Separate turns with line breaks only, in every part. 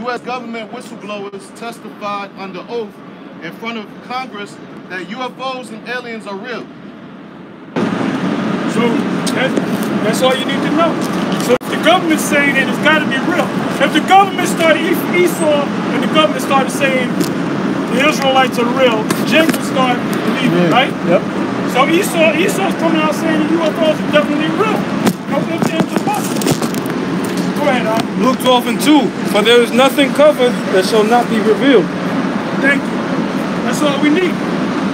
U.S. government whistleblowers testified under oath in front of Congress that UFOs and aliens are real.
So that's all you need to know. So if the government's saying it, it's got to be real. If the government started, Esau and the government started saying the Israelites are real, Jacob started believing, right? Yep. So Esau's coming out saying the UFOs are definitely real. No ifs, ands, or buts. Go ahead, Al.
Luke 12:2. For there is nothing covered that shall not be revealed.
Thank you. That's all we need.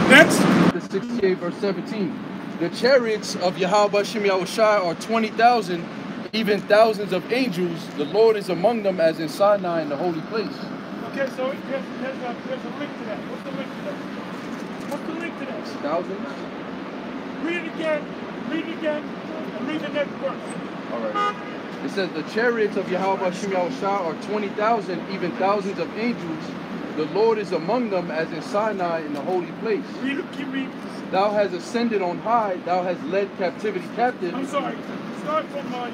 Next.
68 verse 17. The chariots of Yahweh Shem Yahushai are 20,000, even thousands of angels. The Lord is among them as in Sinai in the holy place.
Okay, so there's a link to that. What's the link to that? What's the link to that?
Thousands?
Read it again, and read the next verse.
All right. It says, the chariots of Yahweh Shem Yahushai are 20,000, even thousands of angels. The Lord is among them as in Sinai in the holy place.
Read it, keep reading.
Thou hast ascended on high, thou hast led captivity captive.
I'm sorry, start from, what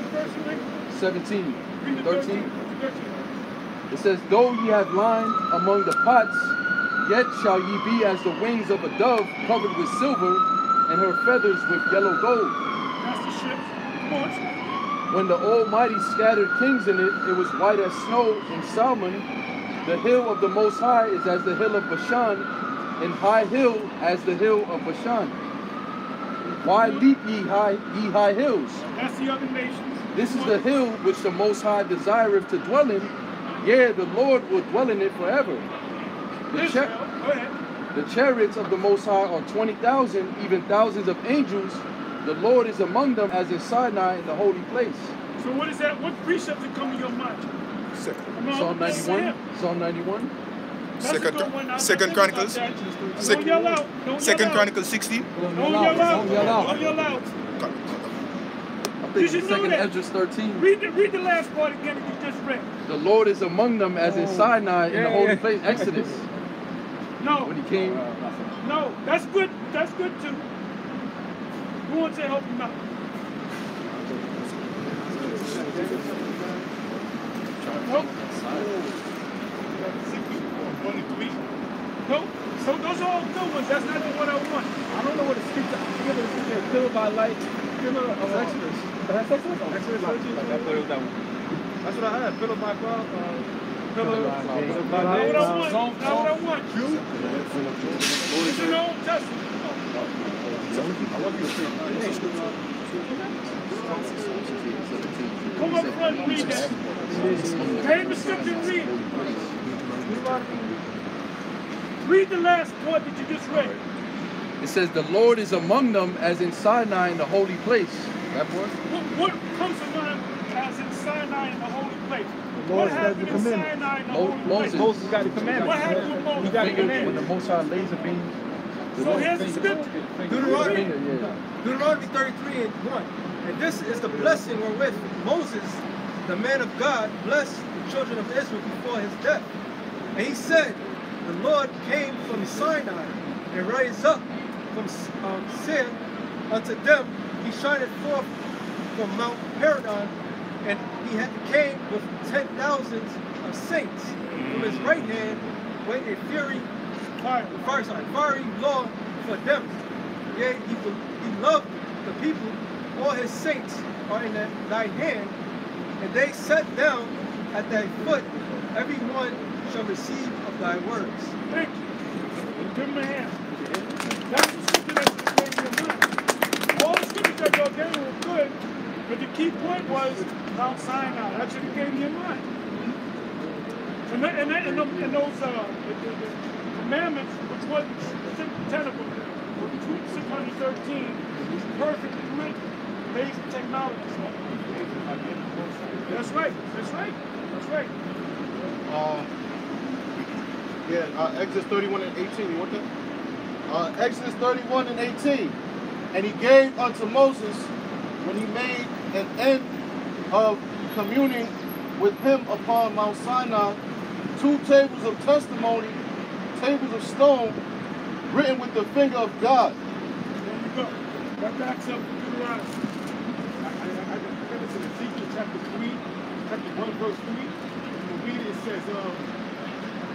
verse you read?
17,
Read the
13. It says, though ye have lined among the pots, yet shall ye be as the wings of a dove covered with silver, and her feathers with yellow gold.
That's the ship. Come on.
When the Almighty scattered kings in it, it was white as snow in Salmon. The hill of the Most High is as the hill of Bashan, and high hill as the hill of Bashan. Why leap ye high hills?
That's the other nations.
This is the hill which the Most High desireth to dwell in. Yea, the Lord will dwell in it forever. The chariots of the Most High are 20,000, even thousands of angels. The Lord is among them as in Sinai in the holy place.
So what is that? What precepts that come to your mind?
Psalm 91. Psalm 91.
Second Chronicles. Second Chronicles 60.
Don't yell out.
I think it's second Ezra 13.
Read the last part again that you just read.
The Lord is among them as in Sinai in the holy place. Exodus.
No.
When he came.
No, that's good. That's good too. Who wants to help him out? Nope. Nope. So those are all good ones. That's not the one I want.
I don't know what it speaks of. I forget what it speaks of. Filled by light. Exodus. That's Exodus? Exodus 13. I thought it was that one. That's what I had. Filled by God. Filled by light.
Not what I want. It's in the Old Testament. Come up front and read that. Name the scripture and read it. Read the last part that you just read.
It says, the Lord is among them as in Sinai in the holy place. That part?
What comes to mind as in Sinai in the holy place? What happened in Sinai in the holy place?
Moses got the commandment.
What happened with Moses?
He got the commandment.
When the Most High laser beam.
So here's the scripture.
Deuteronomy 33 and 1. And this is the blessing wherewith Moses, the man of God, blessed the children of Israel before his death. And he said, the Lord came from Sinai and raised up from Seir unto them. He shined forth from Mount Paradon, and he came with 10,000s of saints. From his right hand went a fiery law for them. Yea, he loved the people. All his saints are in thy hand, and they sat down at thy foot. Every one shall receive of thy words.
Thank you. Give him a hand. That's the scripture that you gave me in mind. All the scriptures that y'all gave me were good, but the key point was Mount Sinai. That's what he gave me in mind. And those commandments, which wasn't 10 of them, were 613, perfectly written, based on technology. That's right. That's right. That's right.
Exodus 31 and 18. You want that? Exodus 31 and 18. And he gave unto Moses, when he made an end of communing with him upon Mount Sinai, 2 tables of testimony, tables of stone, written with the finger of God.
There you go. That backs up Deuteronomy. I got this in Ezekiel chapter 3, chapter 1, verse 3. We'll read it. It
says,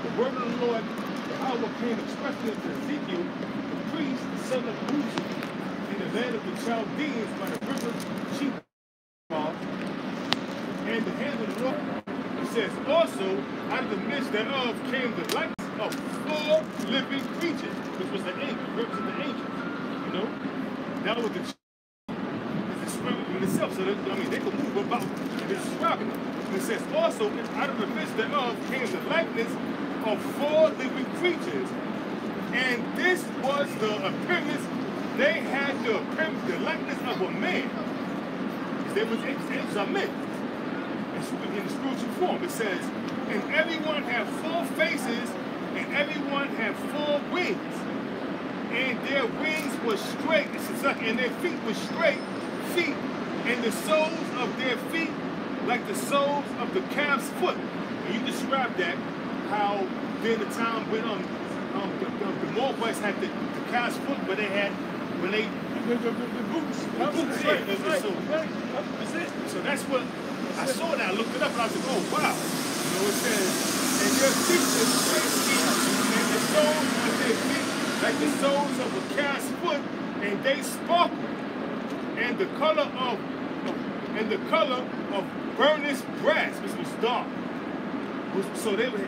the word of the Lord, Yahweh came expressly unto Ezekiel, the priest, the son of Buzi, in the land of the Chaldeans by the river Chebar, and the hand of the Lord. It says, also, out of the midst thereof came the likeness of 4 living creatures, which was the angels, represent the angels, you know? That was the spirit in itself, so that, I mean, they could move about and it's describing it. It says, also, out of the midst thereof came the likeness of 4 living creatures, and this was the appearance, they had the appearance, the likeness of a man. There was angels are men. In the spiritual form, it says, and everyone had 4 faces, and everyone had 4 wings, and their wings were straight, and their feet were straight feet, and the soles of their feet like the soles of the calf's foot. And you described that, how during the time when the Moabites had the calf's foot, but they had, when they, the boots, so that's what, I saw that, I looked it up, and I was like, oh, wow. You know, it says, and their feet were straight feet, and the soles of their feet like the soles of a calf's foot, and they sparkled. And the color of burnished brass, which was dark. So they were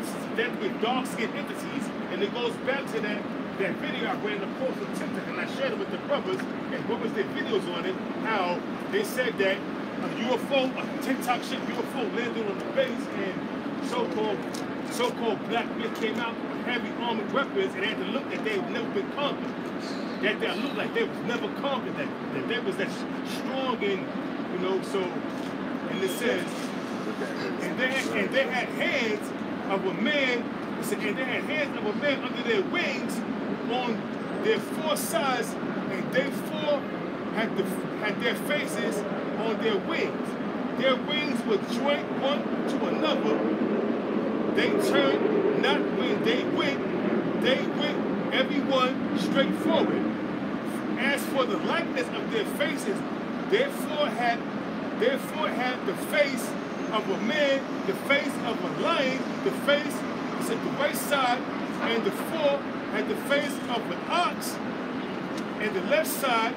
dark-skinned entities, and it goes back to that video I ran the post of TikTok, and I shared it with the brothers, and what was their videos on it, how they said that a UFO, a TikTok shit UFO landed on the base, and so-called black men came out with heavy armored weapons, and they had to look that they had never been conquered. That they looked like they was never conquered, that they was that strong and, you know, so, and it says, and they had hands of a man, and they had hands of a man under their wings on their 4 sides, and they 4 had their faces on their wings. Their wings were joined one to another. They turned not when they went everyone straight forward. As for the likeness of their faces, therefore had the face of a man, the face of a lion, the face is at the right side, and the 4 had the face of an ox, and the left side,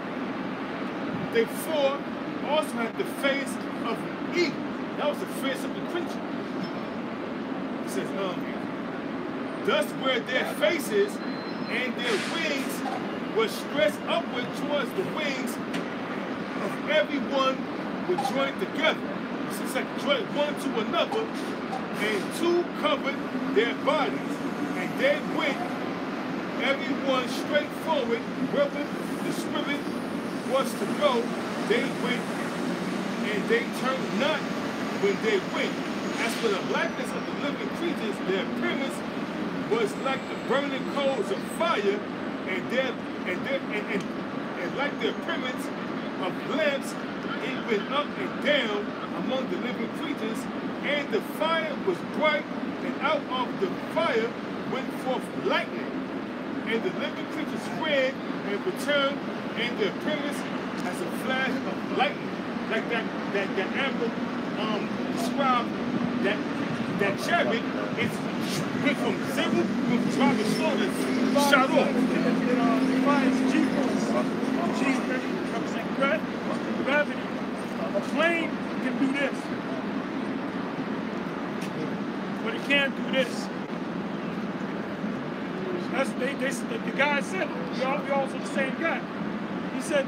they 4 also had the face of an eagle. That was the face of the creature. It says, thus were their faces, and their wings were stretched upward towards the wings of everyone were joined together. It's like joined one to another, and 2 covered their bodies, and they went everyone straight forward, wherever the spirit was to go, they went, and they turned not when they went. As for the blackness of the living creatures, their appearance was like the burning coals of fire, and like the appearance of lamps, it went up and down among the living creatures, and the fire was bright, and out of the fire went forth lightning, and the living creatures spread and returned, and the appearance as a flash of lightning, like that Amber described that chariot. It went from 0 with driving slow to shot off.
Defines G-force. G represents gravity. A plane can do this, but it can't do this. That's the guy said. We also the same guy. He said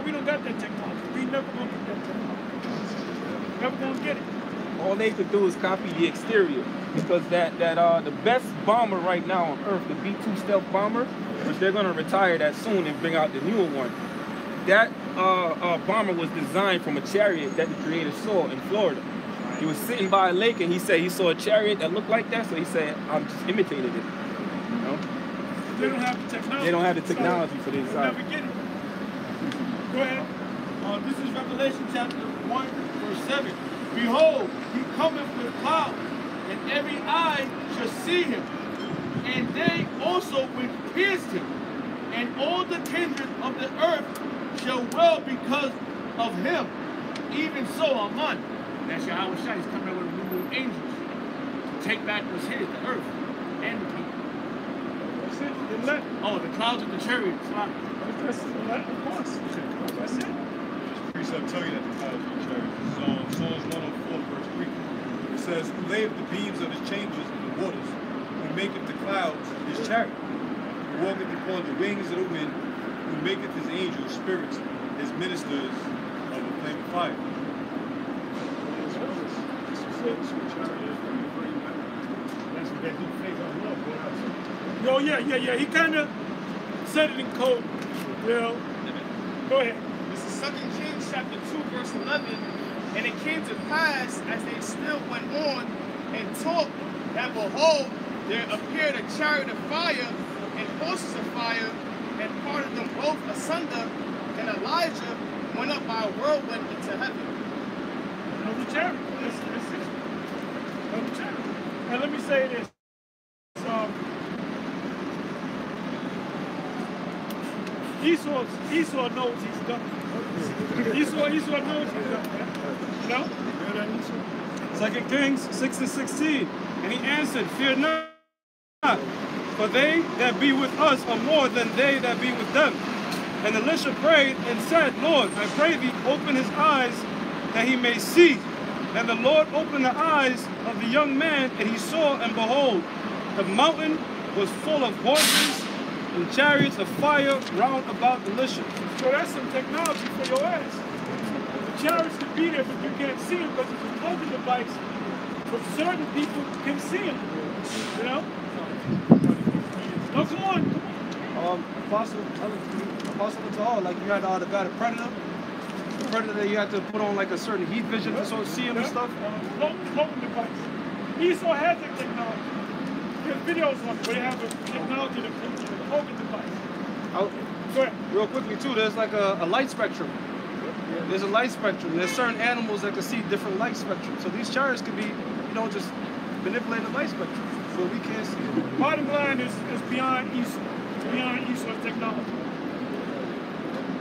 we don't got that technology. We never gonna get that technology. Never gonna get it.
All they could do is copy the exterior, because the best bomber right now on Earth, the B-2 stealth bomber, which they're gonna retire that soon and bring out the newer one. That bomber was designed from a chariot that the creator saw in Florida. He was sitting by a lake and he said he saw a chariot that looked like that, so he said, "I'm just imitated it." You know?
They don't have the technology.
They don't have the technology for this.
Never get it. Go ahead.
This is Revelation chapter 1, verse 7. Behold, he cometh with clouds, and every eye shall see him, and they also which pierced him, and all the kindred of the earth shall well because of him. Even so, Amen. That's Yahweh Shai. He's coming with a new angels.
take back what's his, the earth and the people.
That's it. The elect.
Oh, the clouds of the chariots.
That's the elect, of course. That's it.
Precept tell you that the clouds of the chariots. Psalms 104, verse 3. It says, "Who layeth the beams of his chambers in the waters, who maketh the clouds his chariot, who walketh upon the wings of the wind, who maketh his angels spirits, his ministers of the flame of fire."
Yo, yeah. He kind of said it in code. Well, go ahead.
This is 2 Kings chapter 2, verse 11. And it came to pass, as they still went on and talked, that behold, there appeared a chariot of fire and horses of fire, and parted them both asunder, and Elijah went up by a whirlwind into heaven.
Another chariot. That's it. Another chariot. Now let me say this. Esau knows he's done. Esau knows he's done. You know?
2 Kings 6:16. And he answered, "Fear not, for they that be with us are more than they that be with them." And Elisha prayed and said, "Lord, I pray thee, open his eyes that he may see." And the Lord opened the eyes of the young man, and he saw, and behold, the mountain was full of horses and chariots of fire round about Elisha.
So that's some technology for your ass. The chariots can be there, but you can't see them because it's a cloaking device. But certain people can see them. You know? No, come on.
Apostle to all, like you had the guy, the Predator. The Predator, you had to put on like a certain heat vision to sort of see him and stuff.
Cloaking device. Esau has the technology. There's videos on it where they have a technology to cloaking device. Go ahead.
Real quickly too, there's like a light spectrum. There's a light spectrum. There's certain animals that can see different light spectrum. So these chariots can be, you know, just manipulating the light spectrum. So we can't see it.
Bottom line is beyond Esau. Beyond Esau's technology.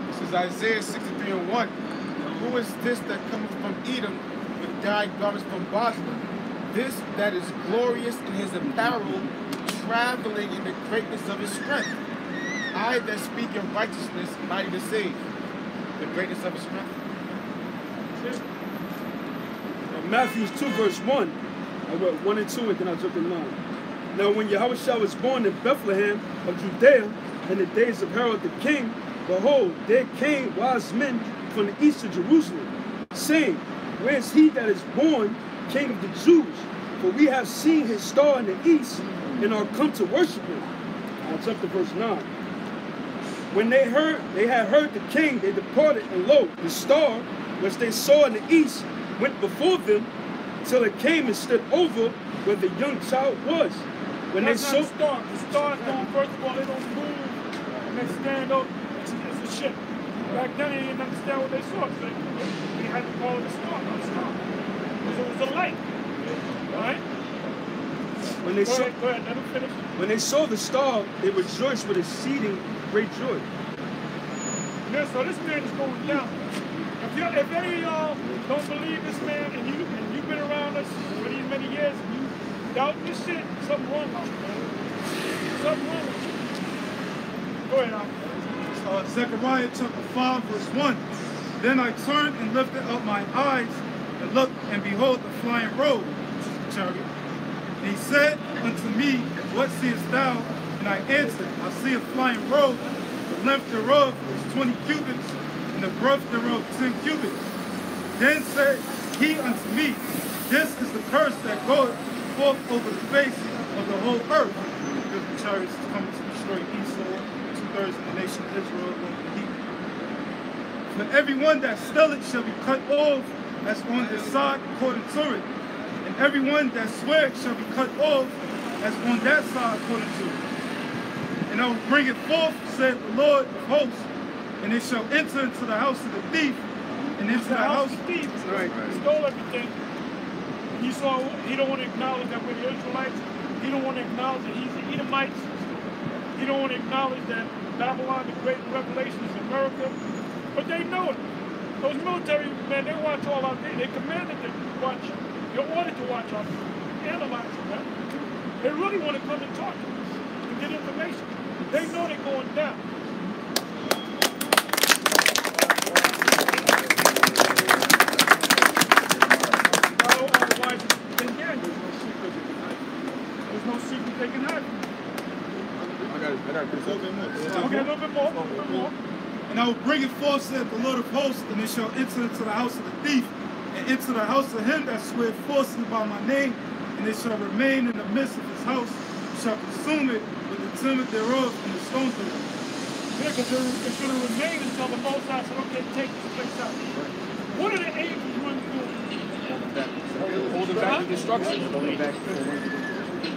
This is Isaiah 63:1. Who is this that cometh from Edom with dyed garments from Boston? This that is glorious in his apparel, traveling in the greatness of his strength. I that speak in righteousness, mighty to save. The greatness of his strength.
Matthew 2 verse 1. I read 1 and 2 and then I jumped to 9. Now when Yahushua was born in Bethlehem of Judea in the days of Herod the king, behold, there came wise men from the east of Jerusalem, saying, Where is he that is born King of the Jews? For we have seen his star in the east and are come to worship him. I'll jump to verse 9. When they had heard the king, they departed, and lo, the star which they saw in the east went before them till it came and stood over where the young child was. When
That's
they
not the stars don't, first of all, they don't move and they stand up. It's a ship. Back then they didn't understand what they saw. So they had to call it a star, not a star. Because it was a light. Alright?
When they
go ahead, let them finish.
When they saw the star, they rejoiced with exceeding great joy.
Yeah, so this man is going down. If any of y'all don't believe this man and you've been around us for these many years and you doubt this shit, something wrong with you, man. Something wrong with you. Go ahead, Al.
Zechariah chapter 5 verse 1. Then I turned and lifted up my eyes and looked, and behold the flying robe, chariot. And he said unto me, What seest thou? And I answered, I see a flying robe. The length thereof is 20 cubits, and the breadth thereof 10 cubits. Then said he unto me, This is the curse that goeth forth over the face of the whole earth. Because the chariots is coming to destroy Esau, 2/3 of the nation of Israel going to heat. For everyone that stealeth shall be cut off as on this side according to it. And everyone that sweareth shall be cut off as on that side according to it. And I will bring it forth, said the Lord of hosts, and it shall enter into the house of the thief, and into the house
of the thief. Right. He stole everything. He don't want to acknowledge that we're the Israelites. He don't want to acknowledge that he's the Edomites. He don't want to acknowledge that Babylon, the Great Revelation, is America. But they know it. Those military men, they watch all our things. They commanded to watch. You're ordered to watch our things. analyzing that. They really want to come and talk to us and get information. They know they're going down. Otherwise, then yeah, there's no secret they can hide.
I got it.
Okay, a little bit more.
And I will bring it forth, said the Lord of hosts, and it shall enter into the house of the thief, and into the house of him that swear falsely by my name, and it shall remain in the midst of his house, shall consume it with the timber thereof and the stones thereof.
Yeah, because it's going to remain until the Most High said, okay, take this place out. What are the angels really doing?
Holding back the destruction.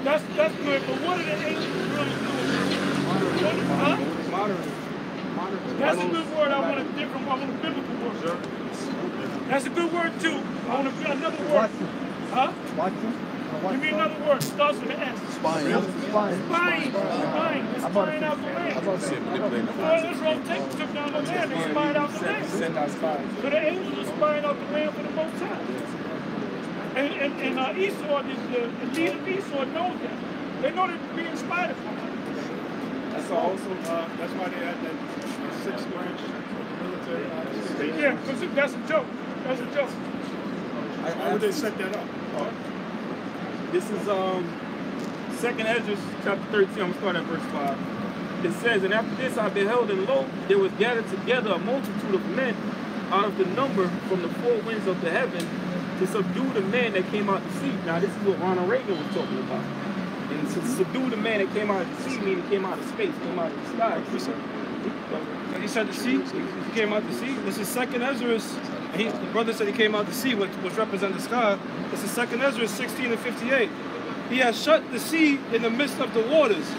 That's good, but what are the angels really doing?
Modern.
That's a good word. I want a different one. I want a biblical word. That's a good word too. I want another word. Huh? Give me another word. Starts with an S. Spying. They're spying out the land. Before Israel took down the land, they spied out the land. So the angels are spying out the land for the Most High. And Esau, the leader of Esau knows that. They know they're being spied upon.
That's also, that's why they had that 6 branch military.
Yeah, because that's a joke. That's a joke.
How would they set that up?
This is 2nd Ezra chapter 13. I'm going to start at verse 5. It says, and after this I beheld, and lo, there was gathered together a multitude of men out of the number from the 4 winds of the heaven to subdue the man that came out to sea. Now this is what Ronald Reagan was talking about. And to subdue the man that came out of the sea, meaning came out of space, came out of the sky.
He said the sea. He came out the sea. This is 2nd Ezra. The brother said he came out the sea, which represents the sky. This is 2nd Ezra 16 and 58. He has shut the sea in the midst of the waters,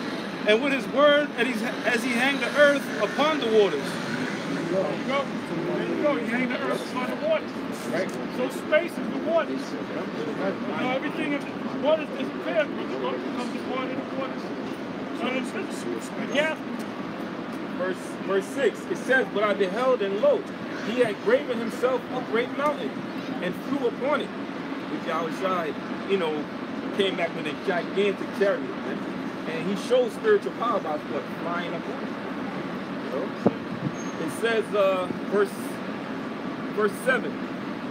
and with his word, as he hanged the earth upon the waters.
There you go. He hanged the earth upon the waters. Right. So space is the waters. Everything is waters disappears, but the water becomes the water in the waters. So it's yeah.
Verse 6, it says, but I beheld, and lo, he had graven himself a great mountain, and flew upon it. Which Yahushua, came back with a gigantic chariot, man. And he showed spiritual power by what? Flying up on it. It says, verse 7,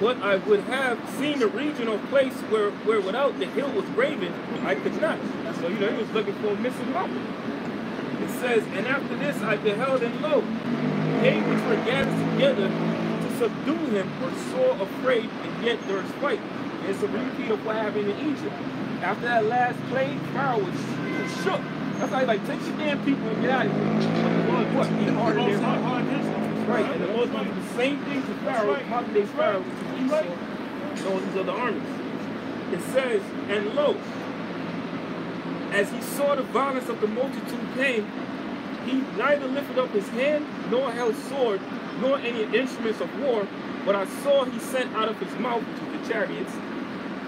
but I would have seen the region or place where without the hill was graven, I could not. So, he was looking for a missing mountain. It says, and after this I beheld, and lo, they which were gathered together to subdue him were sore afraid, and yet durst fight. And it's a repeat of what happened in Egypt. After that last plague, Pharaoh was shook. That's why take your damn people and get out of here. What? He hardened their heart. Right, and the Muslims do the same thing to Pharaoh, modern day Pharaoh, which is Esau, and all these other armies. It says, and lo, as he saw the violence of the multitude came, he neither lifted up his hand, nor held sword, nor any instruments of war, but I saw he sent out of his mouth, which is the chariots,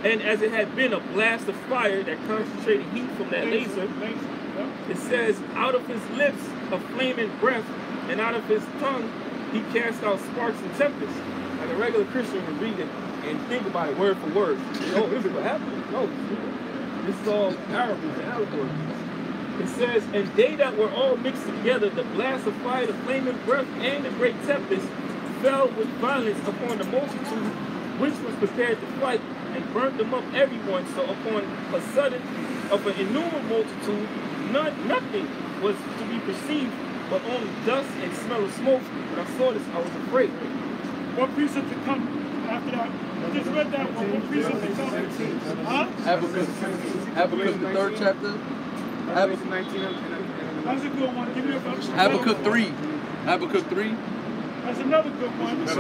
and as it had been a blast of fire that concentrated heat from that laser, it says, out of his lips a flaming breath, and out of his tongue he cast out sparks and tempests. Like a regular Christian would read it and think about it word for word. Oh, this is what happened. No. This is all parables and allegories. It says, and they that were all mixed together, the blast of fire, the flaming breath, and the great tempest, fell with violence upon the multitude, which was prepared to fight, and burnt them up everyone. So upon a sudden of an innumerable multitude, nothing was to be perceived, but only dust and smell of smoke. When I saw this, I was afraid.
What precept to come after that? I just read that one. What precept to come? Huh?
Habakkuk, the 3rd chapter. Habakkuk
19. That's a good one. Give me a
Habakkuk 3. Habakkuk 3.
That's another good one. There's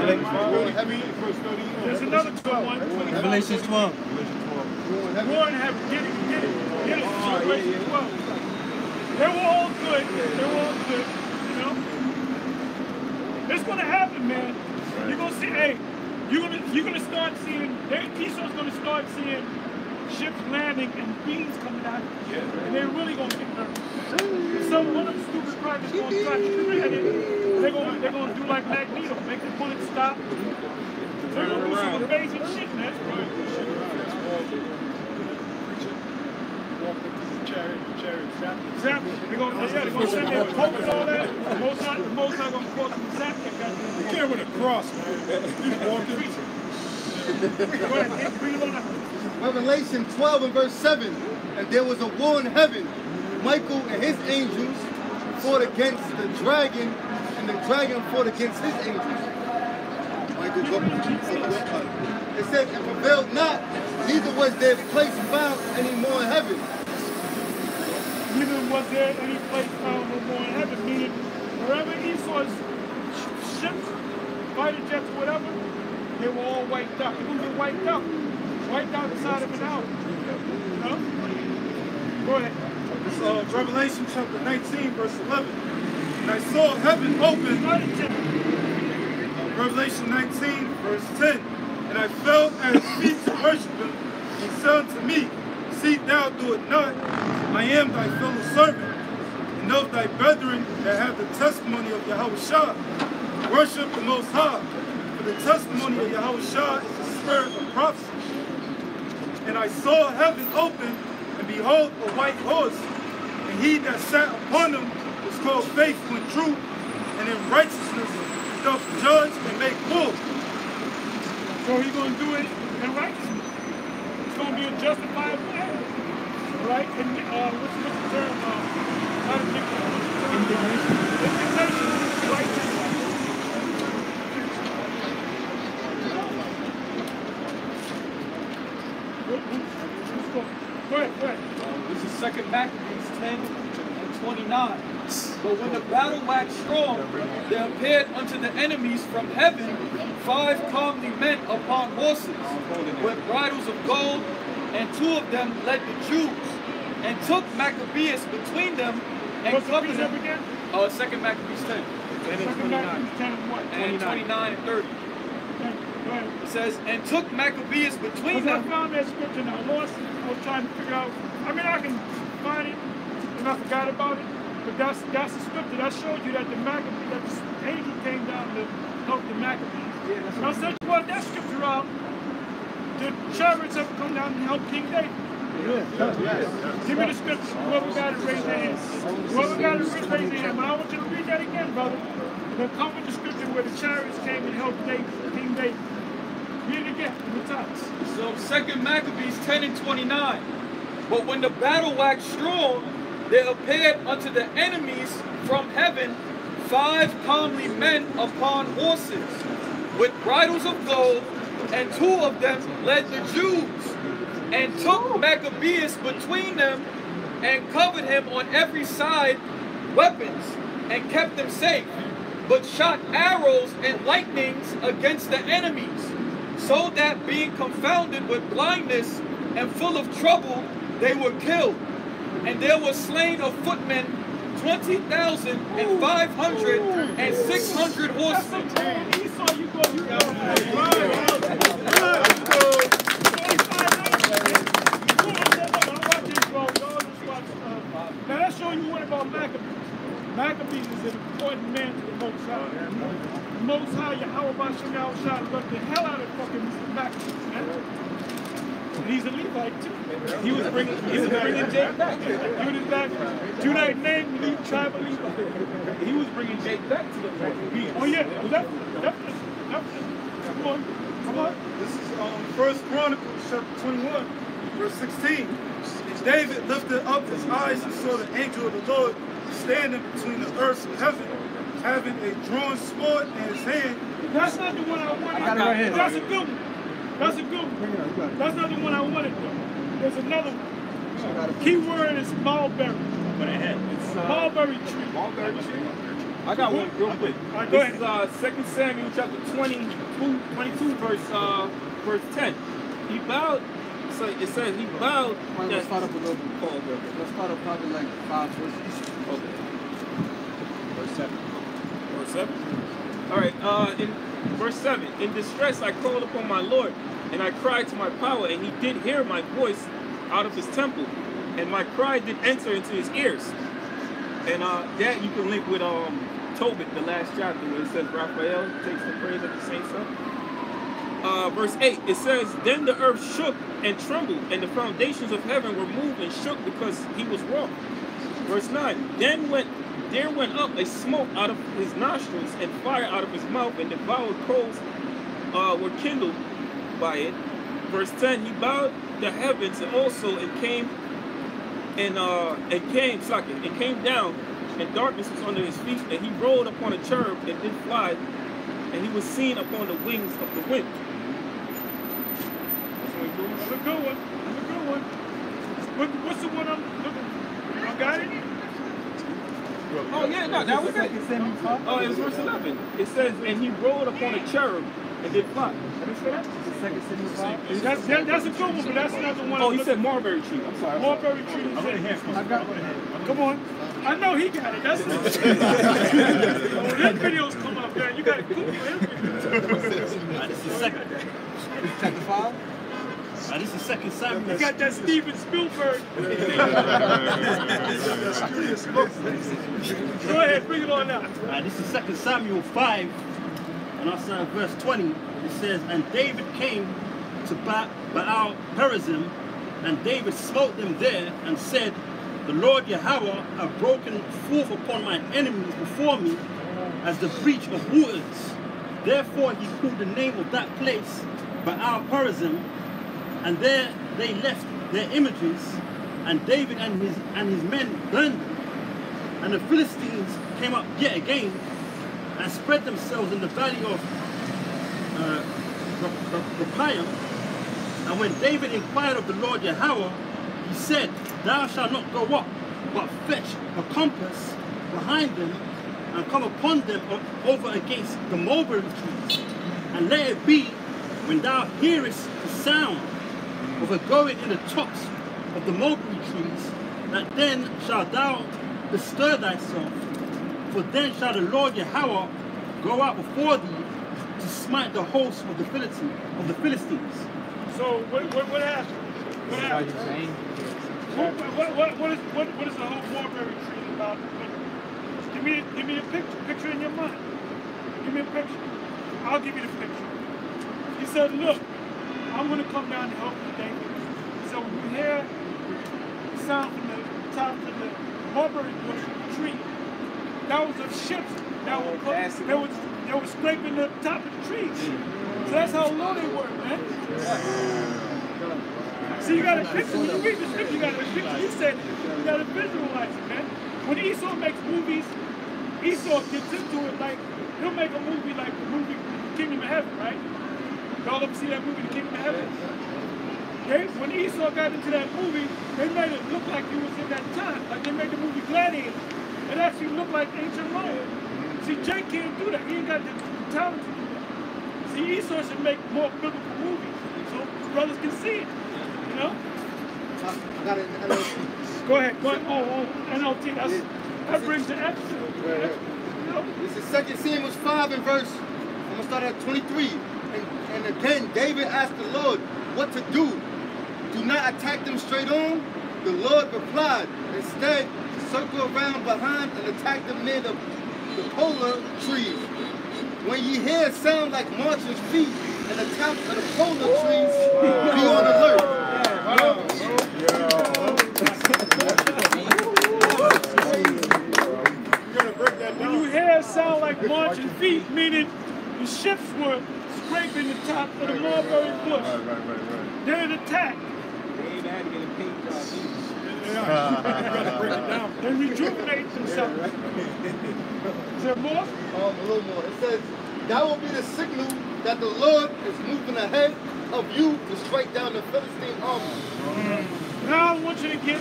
another good one.
Revelation 12.
Warren have get it. Revelation 12. They were all good. It's gonna happen, man. You're gonna see. Hey, you're gonna start seeing. Esau's gonna start seeing ships landing and beams coming out. And they're really gonna get nervous. One of them stupid projects gonna try to create it. They're gonna do like Magneto, make the bullets stop. They're gonna do some amazing shit, man. Exactly. They're gonna send me a pope and all that. The Most High gonna cross the zap that goddamn.
You can't with a cross, man. He's walking.
Go ahead, bring it on up.
Revelation 12 and verse 7. And there was a war in heaven. Michael and his angels fought against the dragon, and the dragon fought against his angels. Michael, it said, and prevailed not, neither was their place found any more in heaven.
Neither was there any place found no more in heaven, meaning wherever Esau's ships, fighter jets, whatever, they were all wiped out. They're going to get wiped out. Wiped out inside of an hour. You know? Go ahead.
It's Revelation chapter 19, verse 11. And I saw heaven open. Revelation 19, verse 10. And I fell at his feet to worship him. He said unto me, See thou do it not. I am thy fellow servant, and of thy brethren that have the testimony of Yahushua. Worship the Most High, for the testimony of Yahushua is the spirit of prophecy. And I saw heaven open, and behold, a white horse, and he that sat upon him was called Faithful and True, and in righteousness doth judge and make war.
So he's going to do it in righteousness. It's going to be a justifiable act. Right? And what's the term? Not indignation. Indignation. Righteousness. Go ahead.
This is 2 Maccabees 10 and 29. But when the battle waxed strong, there appeared unto the enemies from heaven 5 comely men upon horses, with bridles of gold, and 2 of them led the Jews, and took Maccabeus between them, and covered them. 2 Maccabees 10.
2 Maccabees 10 and what?
And 29 and 30. It says, and took Maccabeus between them.
I found that scripture and I lost it. I was trying to figure out. I mean, I can find it, and I forgot about it. But that's the scripture that showed you that the Maccabees, that the angel came down to help the Maccabees. Yeah, I said, well, that scripture out. The chariots have come down to help King David. Give me the scripture. Whoever got it, raise their hand. Whoever got it, raise their hand. But I want you to read that again, brother. Then come with the scripture where the chariots came and helped King David. Read it again in the top.
So 2 Maccabees 10 and 29. But when the battle waxed strong, there appeared unto the enemies from heaven 5 comely men upon horses, with bridles of gold, and 2 of them led the Jews, and took Maccabeus between them, and covered him on every side weapons, and kept them safe, but shot arrows and lightnings against the enemies, so that being confounded with blindness and full of trouble, they were killed. And there was slain of footmen 20,500 and 600 horses.
Now let's show you what about Maccabees. Maccabees is an important man to the Most High. The Most High, Yahweh Bashem Yahushua, left the hell out of fucking Maccabees, man. And he's a Levite too. He was bringing Jake back. Judite name, Levi, tribe of Levi.
He was bringing Jake back to the point.
Oh yeah, definitely. Come on.
This is 1 Chronicles chapter 21, verse 16. And David lifted up his eyes and saw the angel of the Lord standing between the earth and heaven, having a drawn sword in his hand.
That's not the one I wanted. That's a good one. That's a good one. That's not the one I wanted though. There's another one. Key word is mulberry. It's mulberry tree.
Mulberry tree. I got one real quick.
Right,
this is 2 Samuel chapter 22, verse 10. He bowed. So it says he bowed.
Let's start up a little bit. Let's start up probably like 5 verses.
Okay.
Verse 7.
Verse 7. All right. In verse 7, in distress I called upon my Lord, and I cried to my power, and he did hear my voice out of his temple, and my cry did enter into his ears. And that you can link with Tobit, the last chapter, where it says Raphael takes the praise of the saints up. Verse 8, it says, then the earth shook and trembled, and the foundations of heaven were moved and shook because he was wroth. Verse 9. There went up a smoke out of his nostrils and fire out of his mouth, and devoured coals were kindled by it. Verse 10. He bowed the heavens also and came down, and darkness was under his feet, and he rode upon a cherub and did fly, and he was seen upon the wings of the wind.
That's a good one. That's a good one. What's the one I'm looking for? I got it?
Oh yeah, no, that was it. Oh, it was verse 11. It says, and he rode upon a cherub and did fly. Did it say that?
That's a good one, but that's not the one.
Oh, he said mulberry tree. I'm sorry.
Mulberry tree. I got it. Come on. I know he got it. That's it. His videos come up there. You got to cook for his videos.
This is second. Chapter 5? This is 2 Samuel.
You got that Steven Spielberg. Go ahead, bring it on now.
This is 2 Samuel 5, and I'll start at verse 20. It says, and David came to Baal Perazim, and David smote them there, and said, the Lord Yahweh hath broken forth upon my enemies before me, as the breach of waters. Therefore he called the name of that place Baal Perazim, and there they left their images, and David and his men burned them. And the Philistines came up yet again, and spread themselves in the valley of Rephaim. And when David inquired of the Lord Yahweh, he said, thou shalt not go up, but fetch a compass behind them, and come upon them over against the mulberry trees. And let it be, when thou hearest the sound of a going in the tops of the mulberry trees, that then shalt thou bestir thyself, for then shall the Lord Yahweh go out before thee to smite the host of the Philistines.
So what happened? What happened? What is the whole mulberry tree about? Give me a picture in your mind. Give me a picture. I'll give you the picture. He said, look, I'm going to come down and help you, David. So when you hear the sound from the top of the mulberry bush tree, that was of ships that were scraping the top of the trees. So that's how low they were, man. See, you got a picture. When you read the scripture, you got a picture. You said you got to visualize it, man. When Esau makes movies, Esau gets into it like, he'll make a movie like the movie Kingdom of Heaven, right? Y'all ever see that movie, The Kingdom of Heaven? When Esau got into that movie, they made it look like he was in that time. Like they made the movie Gladiator. It actually looked like ancient Rome. See, Jay can't do that. He ain't got the talent to do that. See, Esau should make more biblical movies so brothers can see it. You know?
I got it in NLT.
Go ahead. Oh, NLT. That brings the episode. You know?
This is 2 Samuel 5 and verse, I'm going to start at 23. And again, David asked the Lord what to do. Do not attack them straight on. The Lord replied, instead, circle around behind and attack them near the polar trees. When you hear a sound like marching feet and the tops of the polar trees, be on alert.
When you hear a sound like marching feet, meaning the ships were scraping the top of the mulberry bush. They're an attack. They rejuvenate themselves. Is there more?
A little more. It says, that will be the signal that the Lord is moving ahead of you to strike down the Philistine army.
Now I want you to get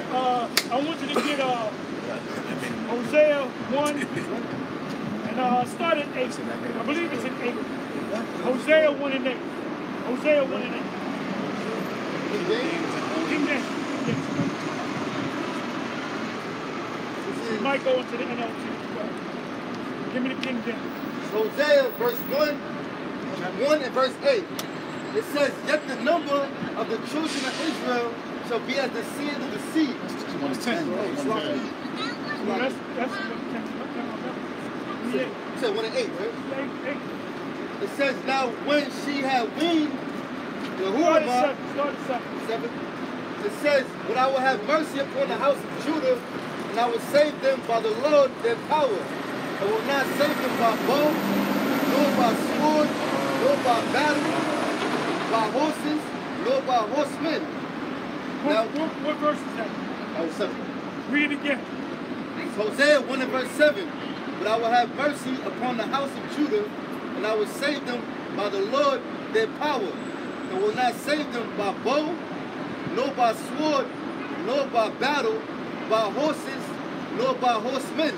Hosea 1 and start at 8. I believe it's in 8. Hosea 1 and 8. Hosea 1 and 8. King James. This might go into the NLT. Give me the King James.
Hosea verse 1 and verse 8. It says, yet the number of the children of Israel shall be as the sand of the sea.
That's 10.
You said 1 and 8, right? It says, now when she had weaned Yahuwah, 7. It says, but I will have mercy upon the house of Judah and I will save them by the Lord their power. I will not save them by bow, nor by sword, nor by battle, by horses, nor by horsemen. Now,
what verse is that?
That was 7.
Read it again.
It's Hosea 1 and verse 7. But I will have mercy upon the house of Judah, and I will save them by the Lord their power, and will not save them by bow, nor by sword, nor by battle, by horses, nor by horsemen.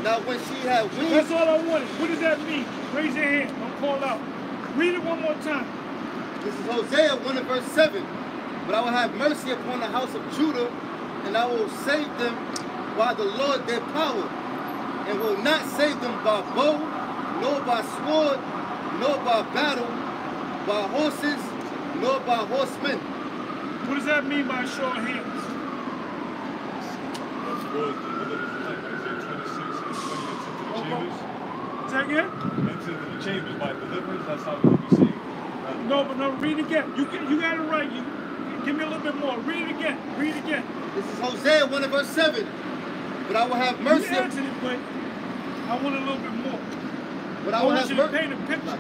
Now when she had wings...
That's all I wanted. What does that mean? Raise your hand. Don't call out. Read it one more time.
This is Hosea 1 and verse 7. But I will have mercy upon the house of Judah, and I will save them by the Lord their power, and will not save them by bow, nor by sword, nor by battle, by horses, nor by horsemen.
What does that mean by show of hands? Say again?
Into the chambers by deliverance, that's how we'll be saved.
No, but no, read again. You got it right. You give me a little bit more. Read it again. Read again.
This is Hosea 1 and verse 7. But I will have mercy.
You answered it, but I want a little bit more.
But I will have
mercy. Paint a picture.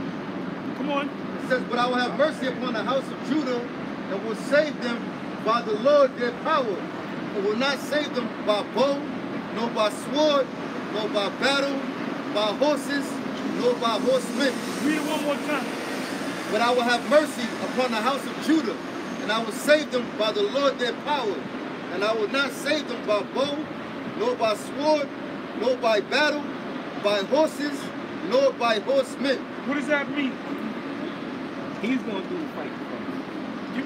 Come on.
It says, but I will have mercy upon the house of Judah, and will save them by the Lord their power, and will not save them by bow, nor by sword, nor by battle, by horses, nor by horsemen.
Read it one more time.
But I will have mercy upon the house of Judah, and I will save them by the Lord their power, and I will not save them by bow, nor by sword, nor by battle, by horses, nor by horsemen.
What does that mean?
He's going to do the fight.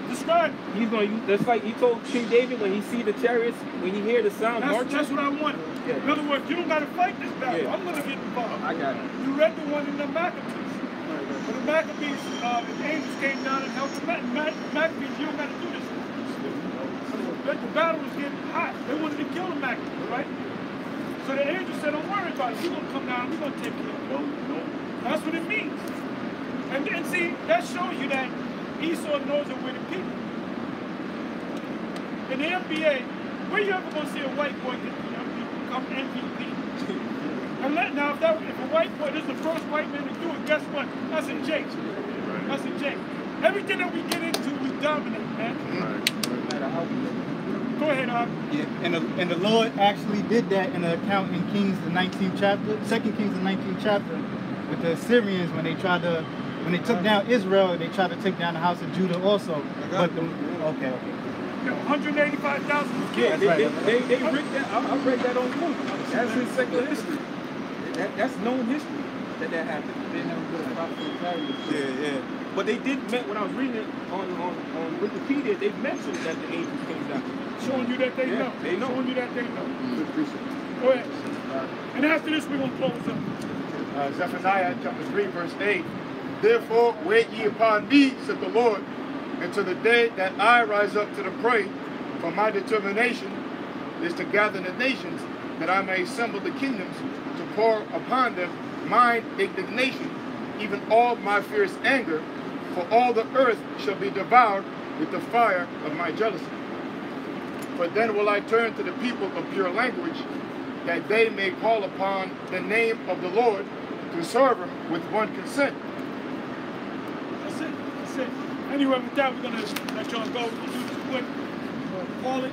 Describe.
He's going to use, that's like he told King David when he see the chariots, when he hear the sound marching.
That's what I wanted.
Yeah.
In other words, you don't got to fight this battle.
Yeah.
I'm going to get involved.
I got it.
You read the one in the Maccabees. When the Maccabees, the angels came down and helped the Maccabees. You don't got to do this. But the battle was getting hot. They wanted to kill the Maccabees, right? So the angel said, don't worry about it. You're going to come down. We're going to take care of it. That's what it means. And see, that shows you that Esau knows that we're the people. In the NBA, where you ever going to see a white boy become MVP? Now, if a white boy, this is the first white man to do it, guess what? That's a Jake. That's a Jake. Everything that we get into, we dominate, man. Go ahead,
Yeah, and the Lord actually did that in the account in Kings, the 19th chapter, 2 Kings, the 19th chapter, with the Assyrians when they took down Israel, they tried to take down the house of Judah also. But okay.
185,000
kids.
Yeah,
they ripped that. I read that on book. That's in secular history. That's known history that happened. They never put a prophet in chariots. Yeah. But they did, when I was reading it on Wikipedia, they mentioned that the angels came down.
Showing you that they know.
They know.
Showing you that they know. Go ahead. And after this, we're going to close up.
Zephaniah chapter 3, verse 8. Therefore, wait ye upon me, said the Lord, until the day that I rise up to the prey. For my determination is to gather the nations, that I may assemble the kingdoms, to pour upon them mine indignation, even all my fierce anger, for all the earth shall be devoured with the fire of my jealousy. For then will I turn to the people of pure language, that they may call upon the name of the Lord, to serve him with one consent.
That's it. Anyway, with that, we're going to let y'all go. We'll do this quick. Call it.